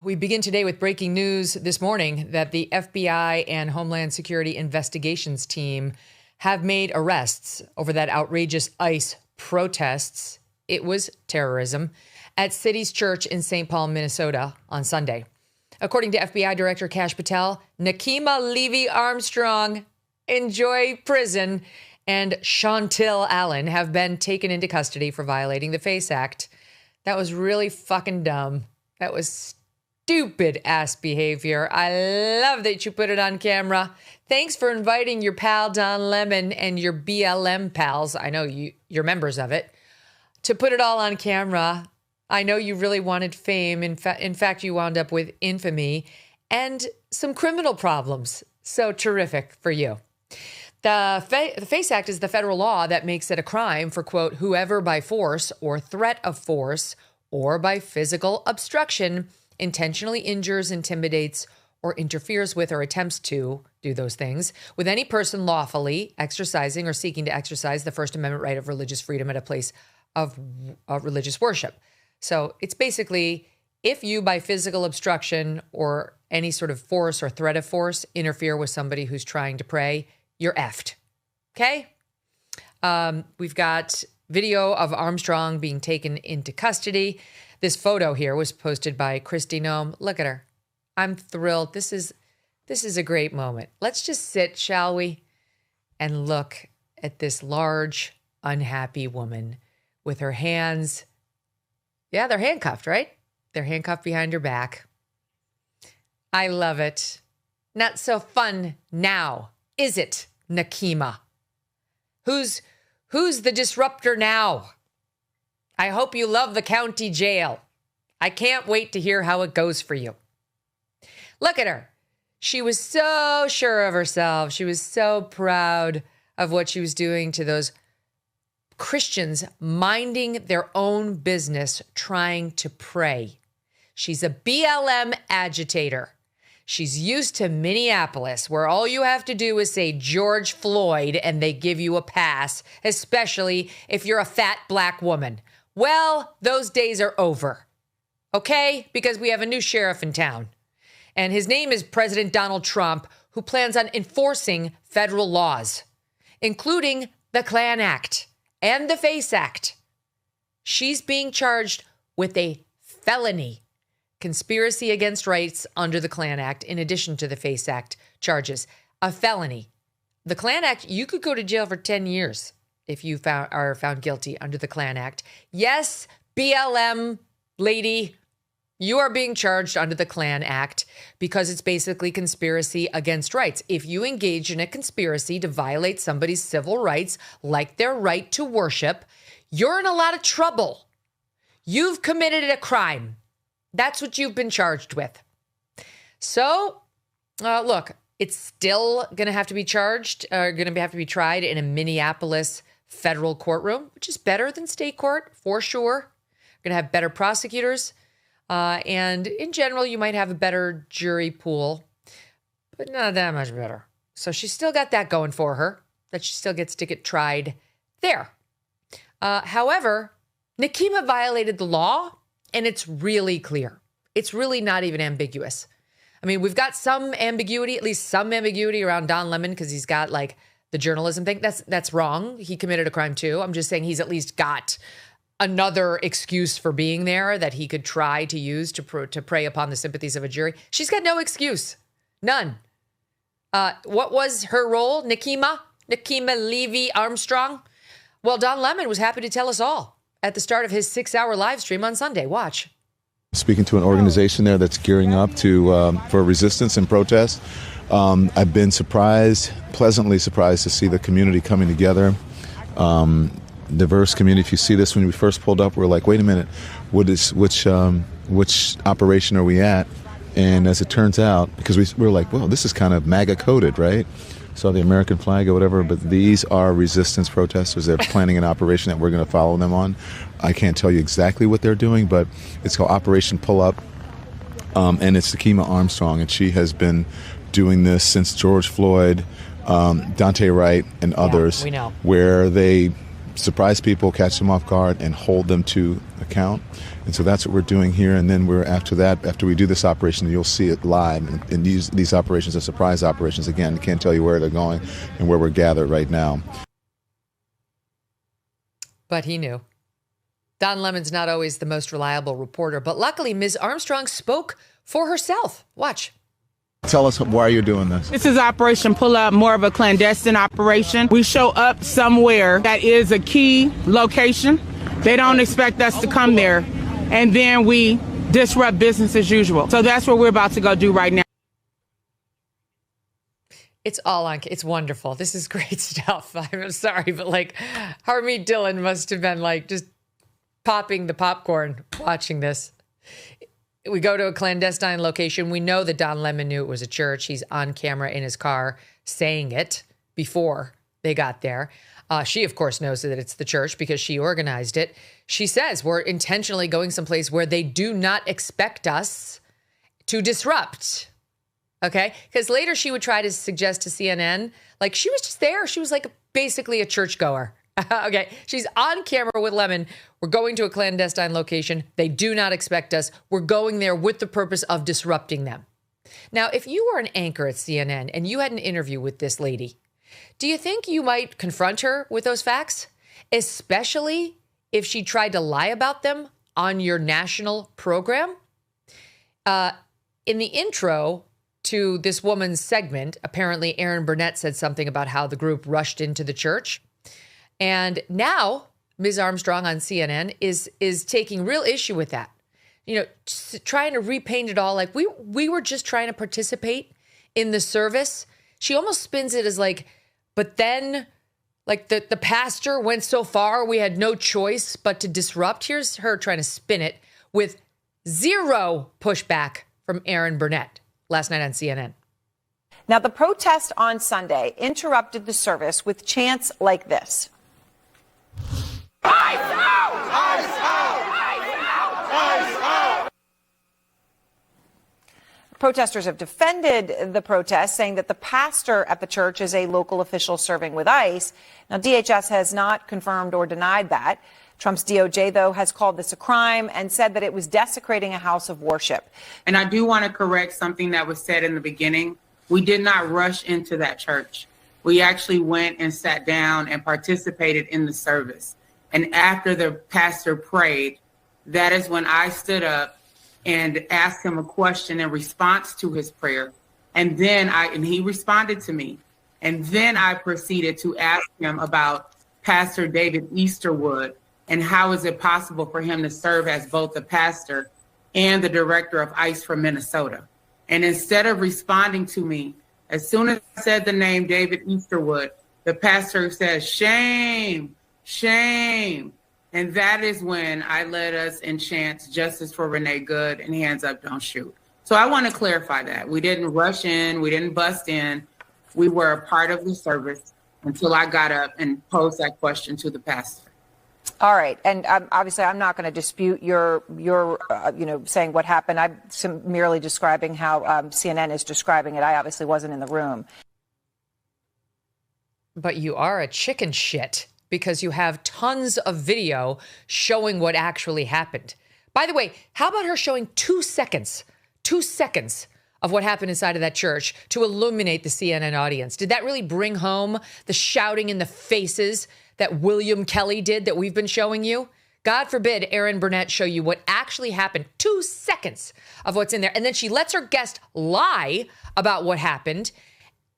We begin today with breaking news this morning that the FBI and Homeland Security investigations team have made arrests over that outrageous ICE protests. It was terrorism at City's Church in St. Paul, Minnesota on Sunday. According to FBI Director Kash Patel, Nakima Levy-Armstrong, Enjoy Prison, and Chantil Allen have been taken into custody for violating the FACE Act. That was really fucking dumb. That was stupid ass behavior. I love that you put it on camera. Thanks for inviting your pal Don Lemon and your BLM pals. I know you're members of it. To put it all on camera. I know you really wanted fame. In fact, you wound up with infamy and some criminal problems. So terrific for you. The FACE Act is the federal law that makes it a crime for, quote, whoever by force or threat of force or by physical obstruction intentionally injures, intimidates, or interferes with or attempts to do those things with any person lawfully exercising or seeking to exercise the First Amendment right of religious freedom at a place of religious worship. So it's basically if you, by physical obstruction or any sort of force or threat of force, interfere with somebody who's trying to pray, you're effed. Okay? We've got video of Armstrong being taken into custody. This photo here was posted by Christy Nome. Look at her. I'm thrilled. This is a great moment. Let's just sit, shall we, and look at this large, unhappy woman with her hands. Yeah, they're handcuffed, right? They're handcuffed behind her back. I love it. Not so fun now, is it, Nakima? Who's the disruptor now? I hope you love the county jail. I can't wait to hear how it goes for you. Look at her. She was so sure of herself. She was so proud of what she was doing to those Christians minding their own business, trying to pray. She's a BLM agitator. She's used to Minneapolis, where all you have to do is say George Floyd and they give you a pass, especially if you're a fat black woman. Well, those days are over, okay? Because we have a new sheriff in town. And his name is President Donald Trump, who plans on enforcing federal laws, including the Klan Act and the FACE Act. She's being charged with a felony, conspiracy against rights under the Klan Act, in addition to the FACE Act charges. A felony. The Klan Act, you could go to jail for 10 years if you are found guilty under the Klan Act. Yes, BLM lady, you are being charged under the Klan Act because it's basically conspiracy against rights. If you engage in a conspiracy to violate somebody's civil rights, like their right to worship, you're in a lot of trouble. You've committed a crime. That's what you've been charged with. So, look, it's still going to have to be charged, going to have to be tried in a Minneapolis federal courtroom, which is better than state court, for sure. Going to have better prosecutors. And in general, you might have a better jury pool, but not that much better. So she's still got that going for her, that she still gets to get tried there. However, Nakima violated the law, and it's really clear. It's really not even ambiguous. I mean, we've got some ambiguity, at least some ambiguity around Don Lemon, because he's got like the journalism thing. That's wrong. He committed a crime too. I'm just saying he's at least got another excuse for being there that he could try to use to prey upon the sympathies of a jury. She's got no excuse. None. What was her role? Nakima Levy-Armstrong? Well, Don Lemon was happy to tell us all at the start of his 6-hour live stream on Sunday. Watch. Speaking to an organization there that's gearing up for resistance and protest. I've been pleasantly surprised to see the community coming together. Diverse community. If you see this, when we first pulled up, we're like, wait a minute, which operation are we at? And as it turns out, because we were like, well, this is kind of MAGA coded, right? Saw the American flag or whatever, but these are resistance protesters. They're planning an operation that we're going to follow them on. I can't tell you exactly what they're doing, but it's called Operation Pull Up, and it's Nakima Armstrong, and she has been doing this since George Floyd, Dante Wright, and others, we know. where they surprise people, catch them off guard, and hold them to account. And so that's what we're doing here. And then after we do this operation, you'll see it live. And these operations are surprise operations. Again, I can't tell you where they're going and where we're gathered right now. But he knew. Don Lemon's not always the most reliable reporter, but luckily Ms. Armstrong spoke for herself. Watch. Tell us why you're doing this. This is Operation Pull Up, more of a clandestine operation. We show up somewhere that is a key location. They don't expect us to come there, and then we disrupt business as usual. So that's what we're about to go do right now. It's all on. It's wonderful. This is great stuff. I'm sorry, but like Harmeet Dillon must have been like just popping the popcorn watching this. We go to a clandestine location. We know that Don Lemon knew it was a church. He's on camera in his car saying it before they got there. She, of course, knows that it's the church because she organized it. She says we're intentionally going someplace where they do not expect us to disrupt. Okay? Because later she would try to suggest to CNN, like she was just there. She was like basically a churchgoer. Okay, she's on camera with Lemon. We're going to a clandestine location. They do not expect us. We're going there with the purpose of disrupting them. Now, if you were an anchor at CNN and you had an interview with this lady, do you think you might confront her with those facts? Especially if she tried to lie about them on your national program? In the intro to this woman's segment, apparently Aaron Burnett said something about how the group rushed into the church. And now Ms. Armstrong on CNN is taking real issue with that. You know, trying to repaint it all like we were just trying to participate in the service. She almost spins it as like, but then like the pastor went so far, we had no choice but to disrupt. Here's her trying to spin it with zero pushback from Aaron Burnett last night on CNN. Now, the protest on Sunday interrupted the service with chants like this. Ice out! Ice out! Ice out! Ice out! Protesters have defended the protest, saying that the pastor at the church is a local official serving with ICE. Now, DHS has not confirmed or denied that. Trump's DOJ, though, has called this a crime and said that it was desecrating a house of worship. And I do want to correct something that was said in the beginning. We did not rush into that church. We actually went and sat down and participated in the service. And after the pastor prayed, that is when I stood up and asked him a question in response to his prayer. And then he responded to me. And then I proceeded to ask him about Pastor David Easterwood and how is it possible for him to serve as both the pastor and the director of ICE for Minnesota. And instead of responding to me, as soon as I said the name David Easterwood, the pastor says, shame, shame. And that is when I led us in chants, justice for Renee Good and hands up, don't shoot. So I want to clarify that. We didn't rush in. We didn't bust in. We were a part of the service until I got up and posed that question to the pastor. All right. And obviously, I'm not going to dispute your saying what happened. I'm merely describing how CNN is describing it. I obviously wasn't in the room. But you are a chicken shit because you have tons of video showing what actually happened. By the way, how about her showing 2 seconds of what happened inside of that church to illuminate the CNN audience? Did that really bring home the shouting in the faces that Megyn Kelly did that we've been showing you? God forbid Aaron Burnett show you what actually happened. 2 seconds of what's in there. And then she lets her guest lie about what happened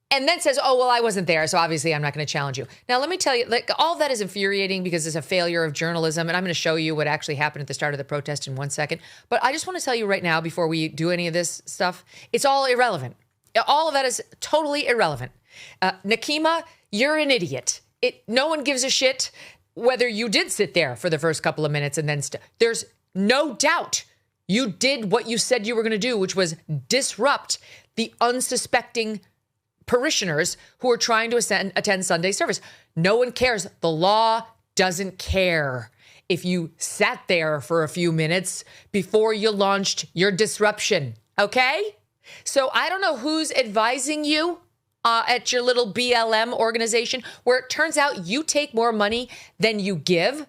and then says, oh, well, I wasn't there, so obviously I'm not going to challenge you. Now, let me tell you, like, all that is infuriating because it's a failure of journalism, and I'm going to show you what actually happened at the start of the protest in 1 second. But I just want to tell you right now, before we do any of this stuff, it's all irrelevant. All of that is totally irrelevant. Nakima, you're an idiot. No one gives a shit whether you did sit there for the first couple of minutes and then there's no doubt you did what you said you were going to do, which was disrupt the unsuspecting parishioners who are trying to attend Sunday service. No one cares. The law doesn't care if you sat there for a few minutes before you launched your disruption. Okay? So I don't know who's advising you at your little BLM organization, where it turns out you take more money than you give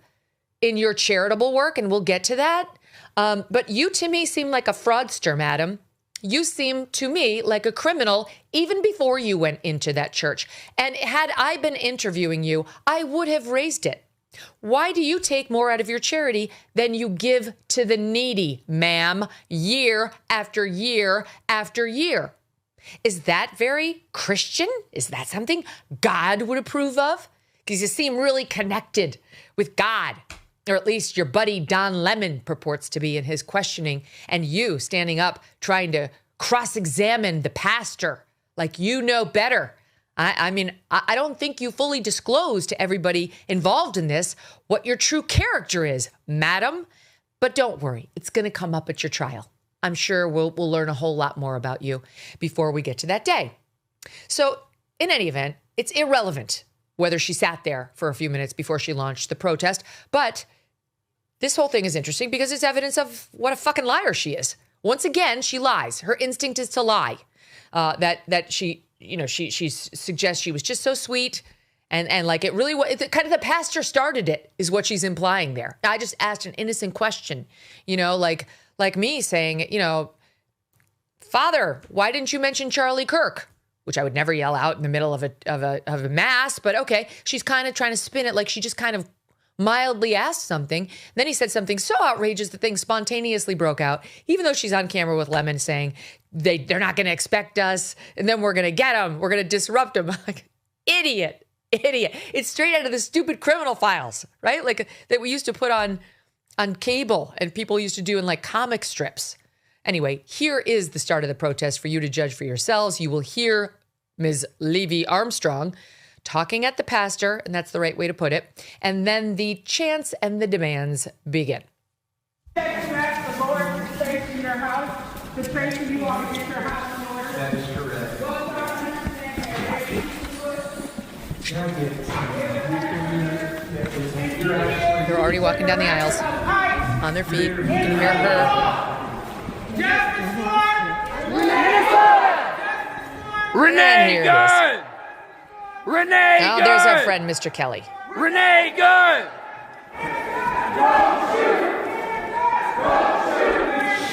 in your charitable work, and we'll get to that. But you, to me, seem like a fraudster, madam. You seem to me like a criminal even before you went into that church. And had I been interviewing you, I would have raised it. Why do you take more out of your charity than you give to the needy, ma'am, year after year after year? Is that very Christian? Is that something God would approve of? Because you seem really connected with God. Or at least your buddy Don Lemon purports to be in his questioning, and you standing up trying to cross-examine the pastor like you know better. I mean, I don't think you fully disclosed to everybody involved in this what your true character is, madam. But don't worry, it's going to come up at your trial. I'm sure we'll learn a whole lot more about you before we get to that day. So in any event, it's irrelevant whether she sat there for a few minutes before she launched the protest. But this whole thing is interesting because it's evidence of what a fucking liar she is. Once again, she lies. Her instinct is to lie. That she suggests she was just so sweet. And like it really was, kind of the pastor started it is what she's implying there. I just asked an innocent question, like me saying, Father, why didn't you mention Charlie Kirk? Which I would never yell out in the middle of a mass, but okay. She's kind of trying to spin it like she just kind of mildly asked something. Then he said something so outrageous that things spontaneously broke out, even though she's on camera with Lemon saying they're not going to expect us, and then we're going to get them. We're going to disrupt them. Like, idiot. It's straight out of the stupid criminal files, right? Like that we used to put on cable and people used to do in like comic strips. Anyway, here is the start of the protest for you to judge for yourselves. You will hear Ms. Levy Armstrong talking at the pastor, and that's the right way to put it. And then the chants and the demands begin. Expect the Lord to stay in your house, to pray for you all to get your house in order. That is correct. They're already walking down the aisles on their feet. You can hear her. Renee Gunn! Renee Gunn! Oh, there's our friend, Mr. Kelly. Renee Gunn!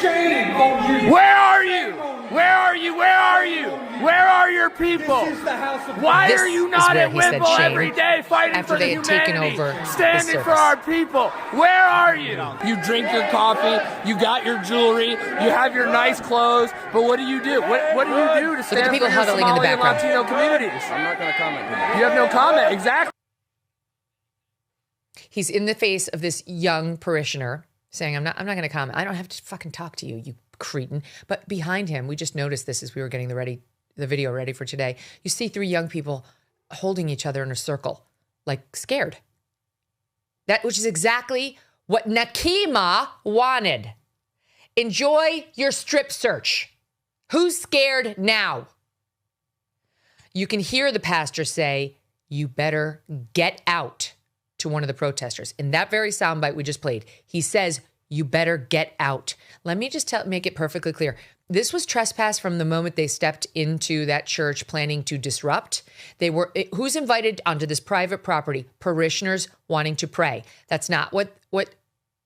Shame on you. Where are you? Where are you? Where are you? Where are your people? This is the house of Why This are you is not where at he said Wimble shame every day fighting after for the they had taken humanity, over the standing for service. our people? Where are you? You drink your coffee, you got your jewelry, you have your nice clothes, but what do you do? What do you do to stand for people your huddling in the Somali and background. Latino communities? I'm not going to comment. You have no comment, exactly. He's in the face of this young parishioner saying, I'm not going to comment. I don't have to fucking talk to you, you cretin. But behind him, we just noticed this as we were getting the video ready for today. You see three young people holding each other in a circle, like scared. Which is exactly what Nakima wanted. Enjoy your strip search. Who's scared now? You can hear the pastor say, you better get out to one of the protesters. In that very soundbite we just played, he says, you better get out. Let me just make it perfectly clear. This was trespass from the moment they stepped into that church planning to disrupt. Who's invited onto this private property? Parishioners wanting to pray. That's not what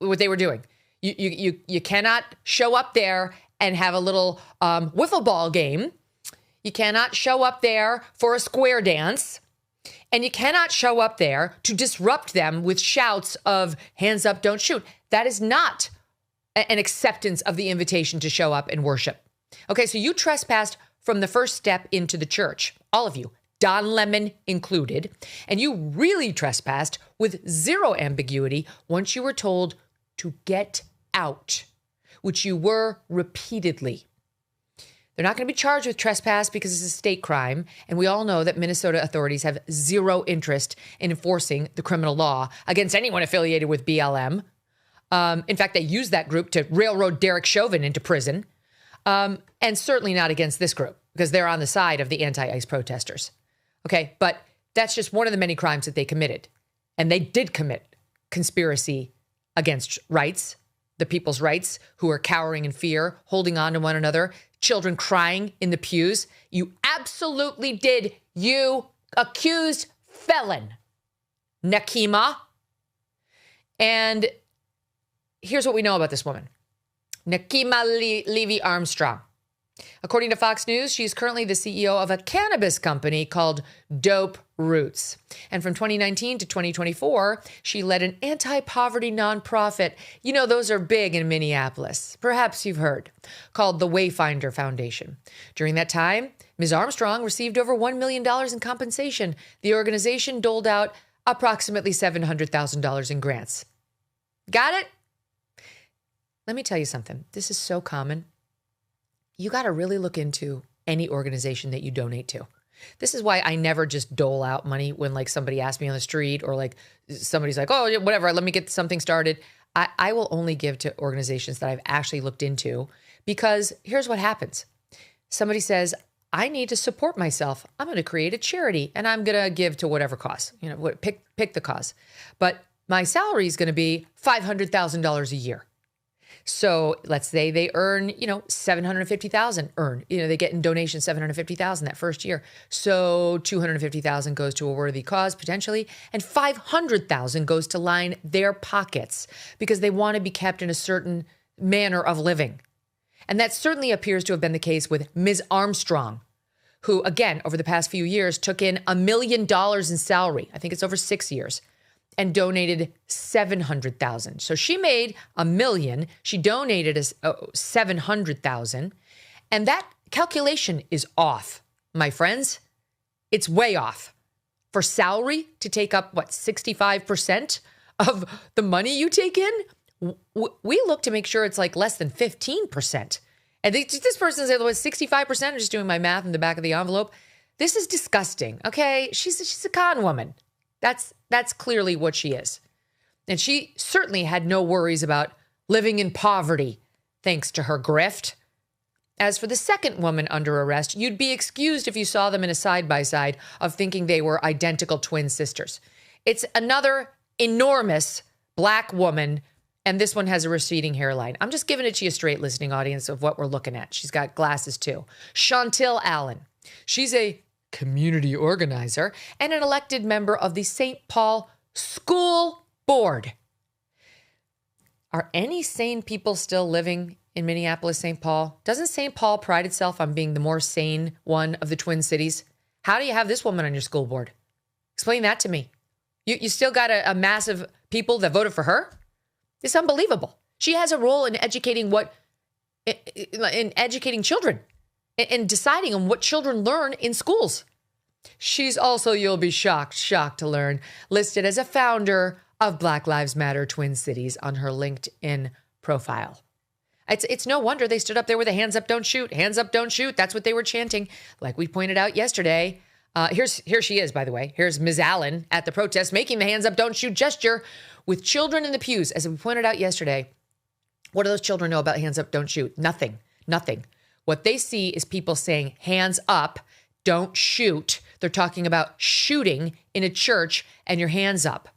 they were doing. You cannot show up there and have a little wiffle ball game. You cannot show up there for a square dance. And you cannot show up there to disrupt them with shouts of hands up, don't shoot. That is not an acceptance of the invitation to show up and worship. Okay, so you trespassed from the first step into the church, all of you, Don Lemon included, and you really trespassed with zero ambiguity once you were told to get out, which you were repeatedly. They're not going to be charged with trespass because it's a state crime. And we all know that Minnesota authorities have zero interest in enforcing the criminal law against anyone affiliated with BLM. In fact, they use that group to railroad Derek Chauvin into prison. And certainly not against this group because they're on the side of the anti-ICE protesters. Okay, but that's just one of the many crimes that they committed. And they did commit conspiracy against rights, the people's rights, who are cowering in fear, holding on to one another, children crying in the pews. You absolutely did. You accused felon, Nakima. And here's what we know about this woman. Nakima Levy Armstrong. According to Fox News, she's currently the CEO of a cannabis company called Dope Roots. And from 2019 to 2024, she led an anti-poverty nonprofit. You know, those are big in Minneapolis. Perhaps you've heard, called the Wayfinder Foundation. During that time, Ms. Armstrong received over $1 million in compensation. The organization doled out approximately $700,000 in grants. Got it? Let me tell you something. This is so common. You got to really look into any organization that you donate to. This is why I never just dole out money when like somebody asks me on the street or like somebody's like, oh, whatever, let me get something started. I will only give to organizations that I've actually looked into, because here's what happens. Somebody says, I need to support myself. I'm going to create a charity and I'm going to give to whatever cause, pick the cause. But my salary is going to be $500,000 a year. So let's say they earn, $750,000 they get in donation $750,000 that first year. So $250,000 goes to a worthy cause potentially, and $500,000 goes to line their pockets because they want to be kept in a certain manner of living. And that certainly appears to have been the case with Ms. Armstrong, who again, over the past few years took in $1 million in salary. I think it's over 6 years. And donated $700,000. So she made $1 million. She donated $700,000, and that calculation is off, my friends. It's way off. For salary to take up 65% of the money you take in, we look to make sure it's like less than 15%. And this person said it was 65%. I'm just doing my math in the back of the envelope. This is disgusting. Okay, she's a con woman. That's clearly what she is. And she certainly had no worries about living in poverty, thanks to her grift. As for the second woman under arrest, you'd be excused if you saw them in a side-by-side of thinking they were identical twin sisters. It's another enormous black woman, and this one has a receding hairline. I'm just giving it to you straight, listening audience, of what we're looking at. She's got glasses too. Chantil Allen. She's a community organizer and an elected member of the St. Paul School Board. Are any sane people still living in Minneapolis, St. Paul? Doesn't St. Paul pride itself on being the more sane one of the Twin Cities? How do you have this woman on your school board? Explain that to me. You still got a massive people that voted for her? It's unbelievable. She has a role in educating children and deciding on what children learn in schools. She's also, you'll be shocked to learn, listed as a founder of Black Lives Matter Twin Cities on her LinkedIn profile. It's no wonder they stood up there with a hands up, don't shoot, hands up, don't shoot. That's what they were chanting. Like we pointed out yesterday. Here she is, by the way. Here's Ms. Allen at the protest making the hands up, don't shoot gesture with children in the pews. As we pointed out yesterday, what do those children know about hands up, don't shoot? Nothing. What they see is people saying hands up, don't shoot. They're talking about shooting in a church and your hands up.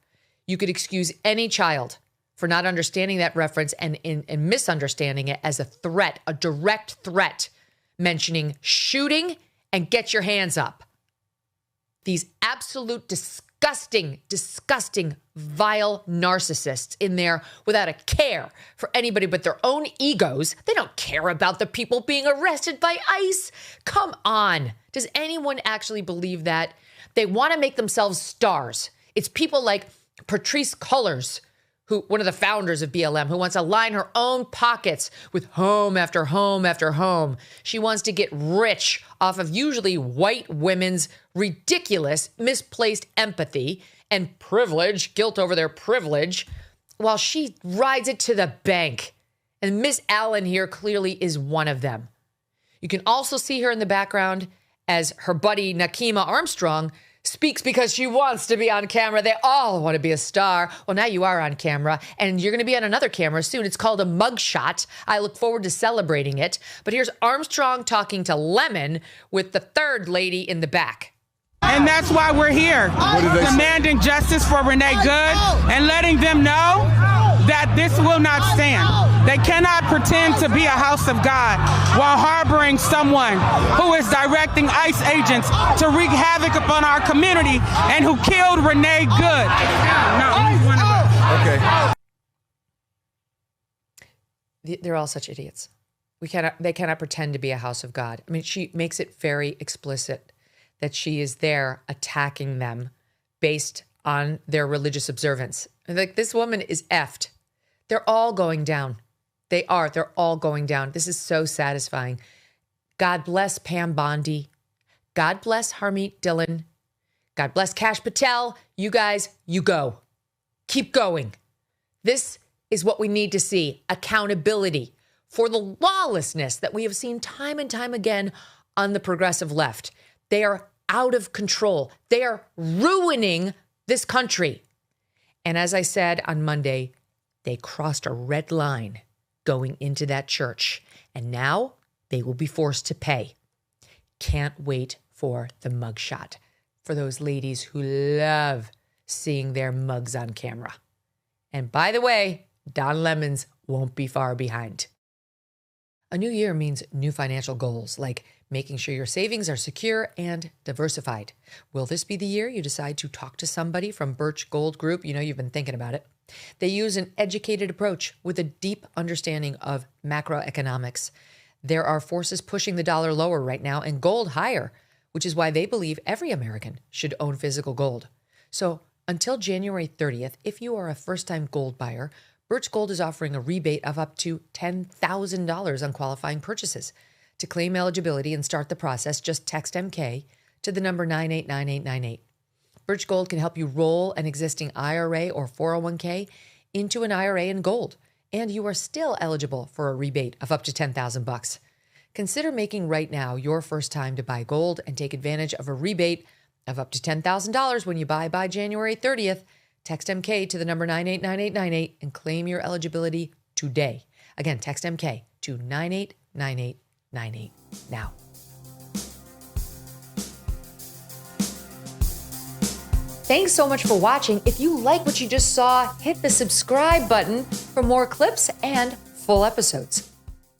You could excuse any child for not understanding that reference and misunderstanding it as a threat, a direct threat, mentioning shooting and get your hands up. These absolute disgusting, vile narcissists in there without a care for anybody but their own egos. They don't care about the people being arrested by ICE. Come on. Does anyone actually believe that? They want to make themselves stars. It's people like Patrice Cullors, who one of the founders of BLM, who wants to line her own pockets with home after home after home. She wants to get rich off of usually white women's ridiculous, misplaced empathy and privilege, guilt over their privilege, while she rides it to the bank. And Miss Allen here clearly is one of them. You can also see her in the background as her buddy Nakima Armstrong speaks because she wants to be on camera. They all want to be a star. Well, now you are on camera, and you're going to be on another camera soon. It's called a mugshot. I look forward to celebrating it. But here's Armstrong talking to Lemon with the third lady in the back. And that's why we're here, demanding justice for Renee Good and letting them know that this will not stand. They cannot pretend to be a house of God while harboring someone who is directing ICE agents to wreak havoc upon our community and who killed Renee Good. No, he's one of us. Okay. They're all such idiots. They cannot pretend to be a house of God. I mean, she makes it very explicit that she is there attacking them based on their religious observance. Like, this woman is effed. They're all going down. They are. They're all going down. This is so satisfying. God bless Pam Bondi. God bless Harmeet Dillon. God bless Kash Patel. You guys, you go. Keep going. This is what we need to see. Accountability for the lawlessness that we have seen time and time again on the progressive left. They are out of control. They are ruining this country. And as I said on Monday, they crossed a red line going into that church. And now they will be forced to pay. Can't wait for the mugshot for those ladies who love seeing their mugs on camera. And by the way, Don Lemons won't be far behind. A new year means new financial goals, like making sure your savings are secure and diversified. Will this be the year you decide to talk to somebody from Birch Gold Group? You know, you've been thinking about it. They use an educated approach with a deep understanding of macroeconomics. There are forces pushing the dollar lower right now and gold higher, which is why they believe every American should own physical gold. So until January 30th, if you are a first-time gold buyer, Birch Gold is offering a rebate of up to $10,000 on qualifying purchases. To claim eligibility and start the process, just text MK to the number 989898. Birch Gold can help you roll an existing IRA or 401k into an IRA in gold, and you are still eligible for a rebate of up to $10,000. Consider making right now your first time to buy gold and take advantage of a rebate of up to $10,000 when you buy by January 30th. Text MK to the number 989898 and claim your eligibility today. Again, text MK to 989898 now. Thanks so much for watching. If you like what you just saw, hit the subscribe button for more clips and full episodes.